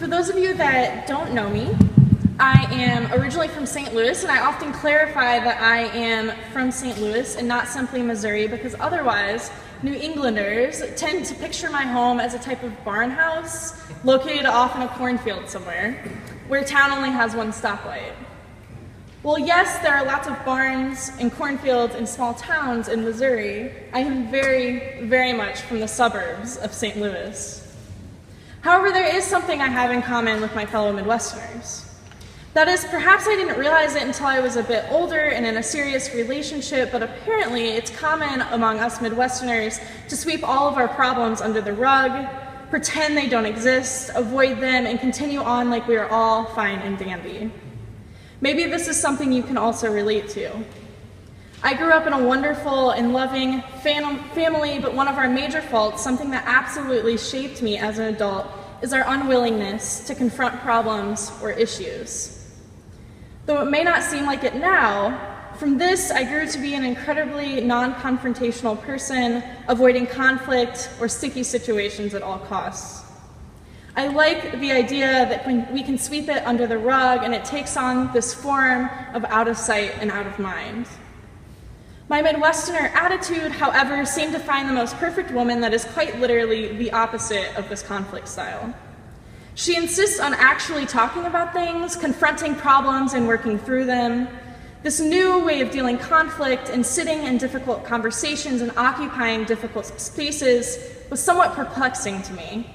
For those of you that don't know me, I am originally from St. Louis, and I often clarify that I am from St. Louis and not simply Missouri, because otherwise New Englanders tend to picture my home as a type of barn house located off in a cornfield somewhere, where town only has one stoplight. Well, yes, there are lots of barns and cornfields in small towns in Missouri. I am very, very much from the suburbs of St. Louis. However, there is something I have in common with my fellow Midwesterners. That is, perhaps I didn't realize it until I was a bit older and in a serious relationship, but apparently it's common among us Midwesterners to sweep all of our problems under the rug, pretend they don't exist, avoid them, and continue on like we are all fine and dandy. Maybe this is something you can also relate to. I grew up in a wonderful and loving family, but one of our major faults, something that absolutely shaped me as an adult, is our unwillingness to confront problems or issues. Though it may not seem like it now, from this I grew to be an incredibly non-confrontational person, avoiding conflict or sticky situations at all costs. I like the idea that we can sweep it under the rug and it takes on this form of out of sight and out of mind. My Midwesterner attitude, however, seemed to find the most perfect woman that is quite literally the opposite of this conflict style. She insists on actually talking about things, confronting problems and working through them. This new way of dealing conflict and sitting in difficult conversations and occupying difficult spaces was somewhat perplexing to me.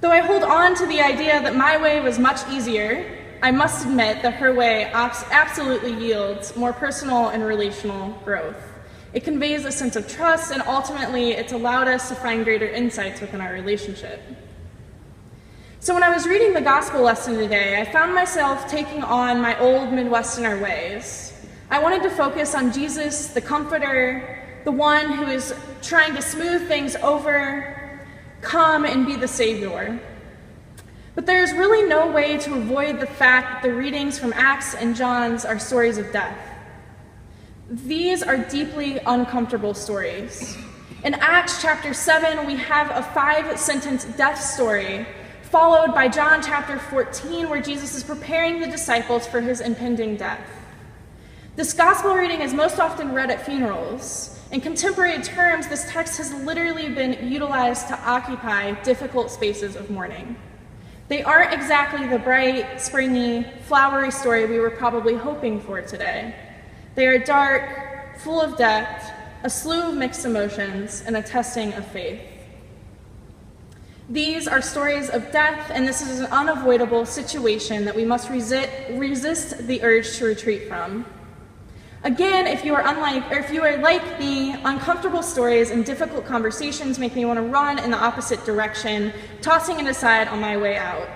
Though I hold on to the idea that my way was much easier, I must admit that her way absolutely yields more personal and relational growth. It conveys a sense of trust, and ultimately it's allowed us to find greater insights within our relationship. So when I was reading the gospel lesson today, I found myself taking on my old Midwesterner ways. I wanted to focus on Jesus, the Comforter, the one who is trying to smooth things over, come and be the Savior. But there is really no way to avoid the fact that the readings from Acts and John's are stories of death. These are deeply uncomfortable stories. In Acts chapter 7, we have a 5-sentence death story, followed by John chapter 14, where Jesus is preparing the disciples for his impending death. This gospel reading is most often read at funerals. In contemporary terms, this text has literally been utilized to occupy difficult spaces of mourning. They aren't exactly the bright, springy, flowery story we were probably hoping for today. They are dark, full of death, a slew of mixed emotions, and a testing of faith. These are stories of death, and this is an unavoidable situation that we must resist the urge to retreat from. Again, if you are like me, uncomfortable stories and difficult conversations make me want to run in the opposite direction, tossing it aside on my way out.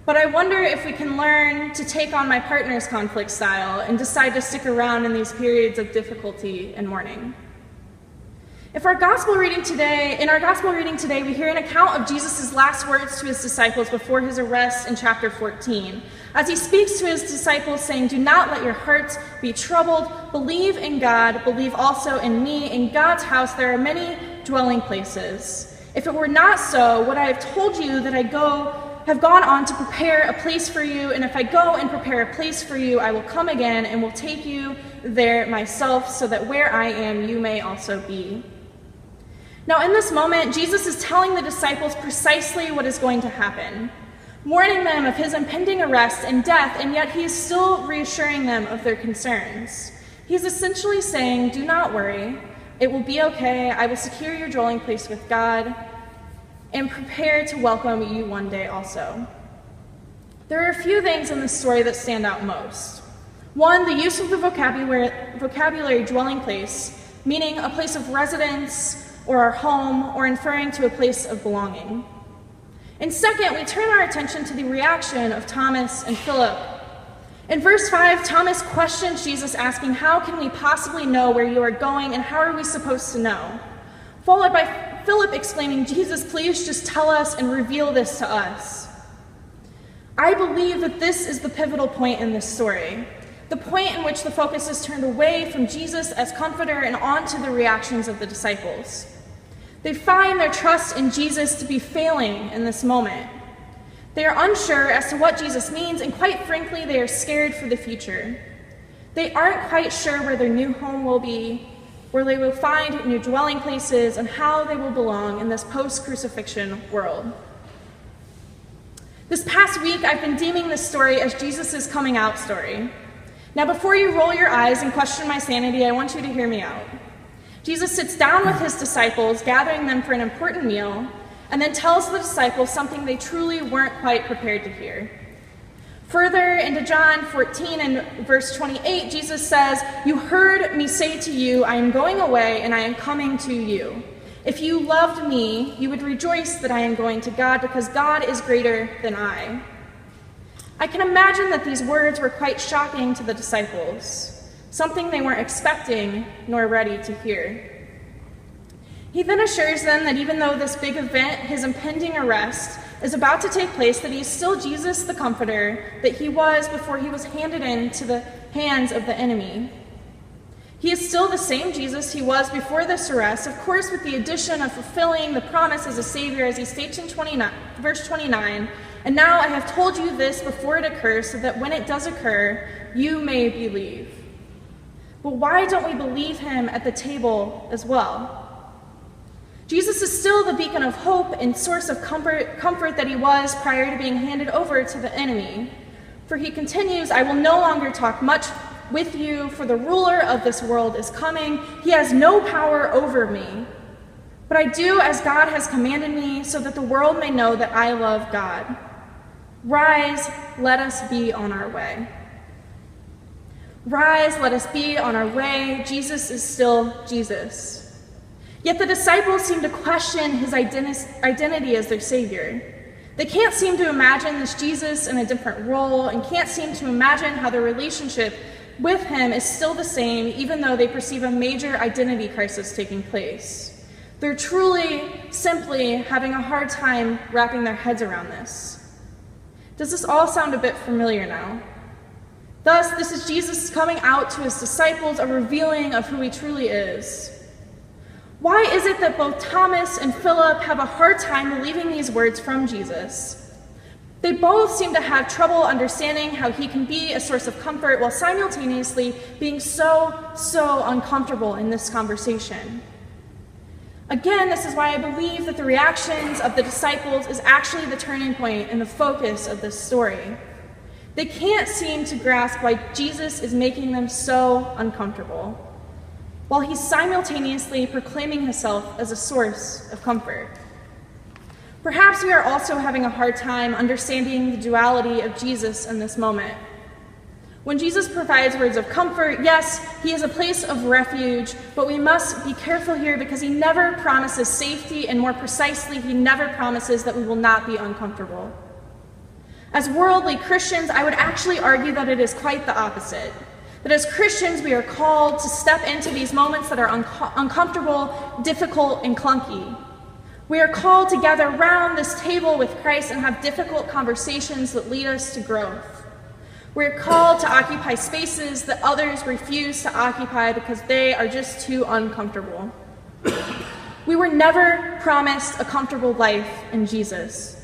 But I wonder if we can learn to take on my partner's conflict style and decide to stick around in these periods of difficulty and mourning. In our gospel reading today, we hear an account of Jesus' last words to his disciples before his arrest in chapter 14. As he speaks to his disciples, saying, "Do not let your hearts be troubled. Believe in God. Believe also in me. In God's house there are many dwelling places. If it were not so, would I have told you that I have gone on to prepare a place for you? And if I go and prepare a place for you, I will come again and will take you there myself, so that where I am, you may also be." Now, in this moment, Jesus is telling the disciples precisely what is going to happen, warning them of his impending arrest and death, and yet he is still reassuring them of their concerns. He's essentially saying, "Do not worry. It will be okay. I will secure your dwelling place with God and prepare to welcome you one day also." There are a few things in this story that stand out most. One, the use of the vocabulary dwelling place, meaning a place of residence or our home, or inferring to a place of belonging. And second, we turn our attention to the reaction of Thomas and Philip. In verse 5, Thomas questions Jesus, asking, "How can we possibly know where you are going, and how are we supposed to know?" Followed by Philip exclaiming, "Jesus, please just tell us and reveal this to us." I believe that this is the pivotal point in this story, the point in which the focus is turned away from Jesus as comforter and onto the reactions of the disciples. They find their trust in Jesus to be failing in this moment. They are unsure as to what Jesus means, and quite frankly, they are scared for the future. They aren't quite sure where their new home will be, where they will find new dwelling places, and how they will belong in this post-crucifixion world. This past week, I've been deeming this story as Jesus' coming out story. Now, before you roll your eyes and question my sanity, I want you to hear me out. Jesus sits down with his disciples, gathering them for an important meal, and then tells the disciples something they truly weren't quite prepared to hear. Further into John 14 and verse 28, Jesus says, "You heard me say to you, I am going away and I am coming to you. If you loved me, you would rejoice that I am going to God, because God is greater than I." I can imagine that these words were quite shocking to the disciples, something they weren't expecting nor ready to hear. He then assures them that even though this big event, his impending arrest, is about to take place, that he is still Jesus the Comforter that he was before he was handed into the hands of the enemy. He is still the same Jesus he was before this arrest, of course with the addition of fulfilling the promise as a Savior, as he states in verse 29, "And now I have told you this before it occurs, so that when it does occur, you may believe." But why don't we believe him at the table as well? Jesus is still the beacon of hope and source of comfort that he was prior to being handed over to the enemy. For he continues, "I will no longer talk much with you, for the ruler of this world is coming. He has no power over me. But I do as God has commanded me, so that the world may know that I love God. Rise, let us be on our way." Rise, let us be on our way. Jesus is still Jesus. Yet the disciples seem to question his identity as their Savior. They can't seem to imagine this Jesus in a different role, and can't seem to imagine how their relationship with him is still the same, even though they perceive a major identity crisis taking place. They're truly, simply having a hard time wrapping their heads around this. Does this all sound a bit familiar now? Thus, this is Jesus coming out to his disciples, a revealing of who he truly is. Why is it that both Thomas and Philip have a hard time believing these words from Jesus? They both seem to have trouble understanding how he can be a source of comfort while simultaneously being so uncomfortable in this conversation. Again, this is why I believe that the reactions of the disciples is actually the turning point and the focus of this story. They can't seem to grasp why Jesus is making them so uncomfortable, while he's simultaneously proclaiming himself as a source of comfort. Perhaps we are also having a hard time understanding the duality of Jesus in this moment. When Jesus provides words of comfort, yes, he is a place of refuge, but we must be careful here because he never promises safety, and more precisely, he never promises that we will not be uncomfortable. As worldly Christians, I would actually argue that it is quite the opposite. That as Christians, we are called to step into these moments that are uncomfortable, difficult, and clunky. We are called to gather around this table with Christ and have difficult conversations that lead us to growth. We are called to occupy spaces that others refuse to occupy because they are just too uncomfortable. We were never promised a comfortable life in Jesus,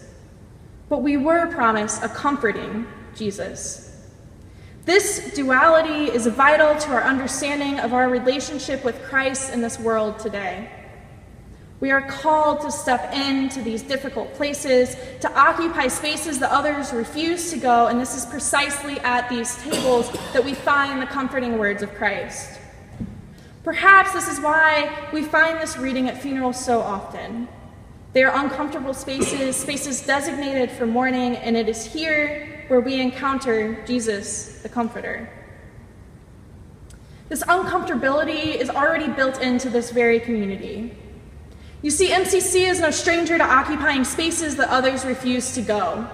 but we were promised a comforting Jesus. This duality is vital to our understanding of our relationship with Christ in this world today. We are called to step into these difficult places, to occupy spaces that others refuse to go, and this is precisely at these tables that we find the comforting words of Christ. Perhaps this is why we find this reading at funerals so often. They are uncomfortable spaces, spaces designated for mourning, and it is here where we encounter Jesus, the Comforter. This uncomfortability is already built into this very community. You see, MCC is no stranger to occupying spaces that others refuse to go.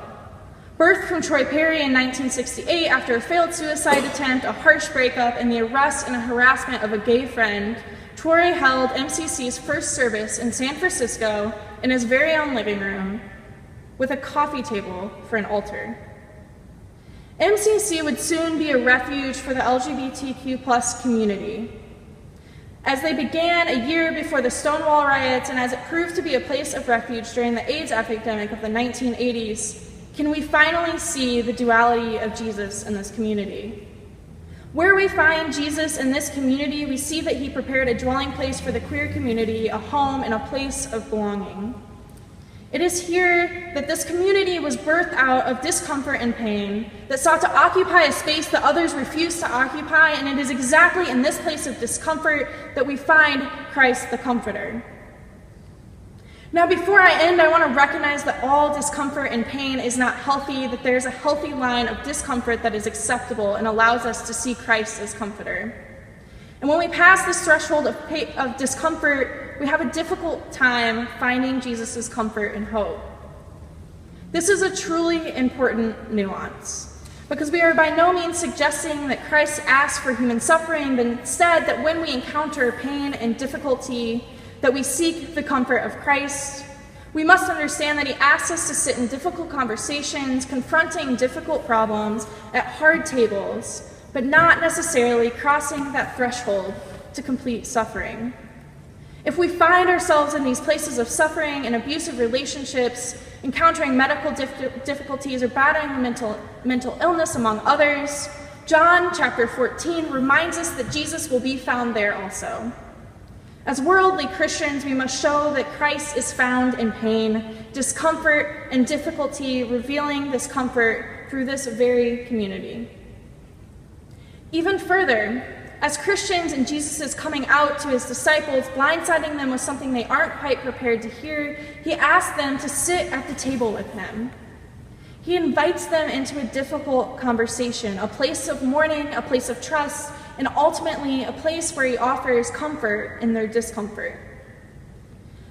Birthed from Troy Perry in 1968 after a failed suicide attempt, a harsh breakup, and the arrest and harassment of a gay friend, Troy held MCC's first service in San Francisco in his very own living room with a coffee table for an altar. MCC would soon be a refuge for the LGBTQ+ community. As they began a year before the Stonewall riots, and as it proved to be a place of refuge during the AIDS epidemic of the 1980s, can we finally see the duality of Jesus in this community. Where we find Jesus in this community, we see that he prepared a dwelling place for the queer community, a home and a place of belonging. It is here that this community was birthed out of discomfort and pain, that sought to occupy a space that others refused to occupy, and it is exactly in this place of discomfort that we find Christ the Comforter. Now, before I end, I want to recognize that all discomfort and pain is not healthy, that there is a healthy line of discomfort that is acceptable and allows us to see Christ as Comforter. And when we pass this threshold of discomfort, we have a difficult time finding Jesus' comfort and hope. This is a truly important nuance, because we are by no means suggesting that Christ asks for human suffering, but instead that when we encounter pain and difficulty, that we seek the comfort of Christ. We must understand that he asks us to sit in difficult conversations, confronting difficult problems at hard tables, but not necessarily crossing that threshold to complete suffering. If we find ourselves in these places of suffering and abusive relationships, encountering medical difficulties or battling mental illness, among others, John chapter 14 reminds us that Jesus will be found there also. As worldly Christians, we must show that Christ is found in pain, discomfort, and difficulty, revealing this comfort through this very community. Even further, as Christians and Jesus is coming out to his disciples, blindsiding them with something they aren't quite prepared to hear, he asks them to sit at the table with him. He invites them into a difficult conversation, a place of mourning, a place of trust, and ultimately a place where he offers comfort in their discomfort.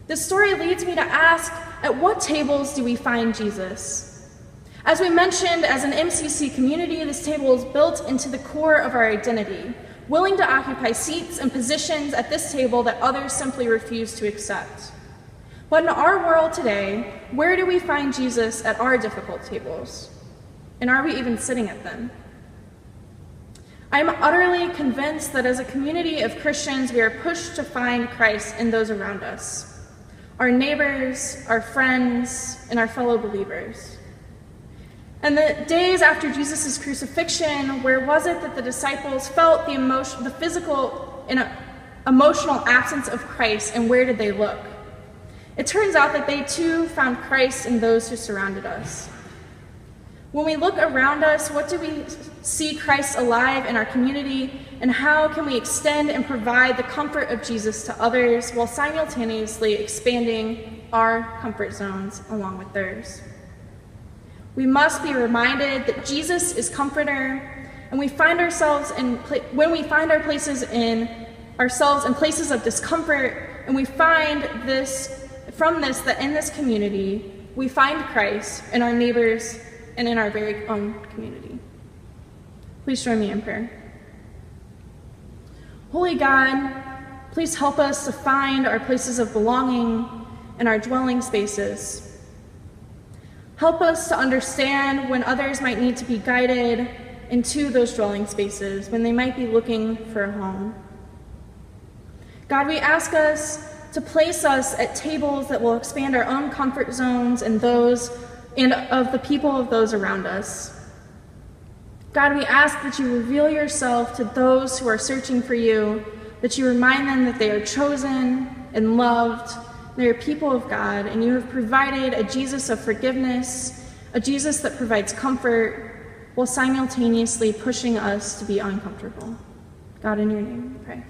This story leads me to ask, at what tables do we find Jesus? As we mentioned, as an MCC community, this table is built into the core of our identity, willing to occupy seats and positions at this table that others simply refuse to accept. But in our world today, where do we find Jesus at our difficult tables? And are we even sitting at them? I am utterly convinced that as a community of Christians, we are pushed to find Christ in those around us, our neighbors, our friends, and our fellow believers. And the days after Jesus' crucifixion, where was it that the disciples felt the physical and emotional absence of Christ, and where did they look? It turns out that they too found Christ in those who surrounded us. When we look around us, what do we see Christ alive in our community, and how can we extend and provide the comfort of Jesus to others while simultaneously expanding our comfort zones along with theirs? We must be reminded that Jesus is Comforter, and we find ourselves when we find ourselves in places of discomfort, and we find that in this community we find Christ in our neighbors and in our very own community. Please join me in prayer. Holy God, please help us to find our places of belonging and our dwelling spaces. Help us to understand when others might need to be guided into those dwelling spaces, when they might be looking for a home. God, we ask us to place us at tables that will expand our own comfort zones and of the people of those around us. God, we ask that you reveal yourself to those who are searching for you, that you remind them that they are chosen and loved, they are people of God, and you have provided a Jesus of forgiveness, a Jesus that provides comfort, while simultaneously pushing us to be uncomfortable. God, in your name we pray.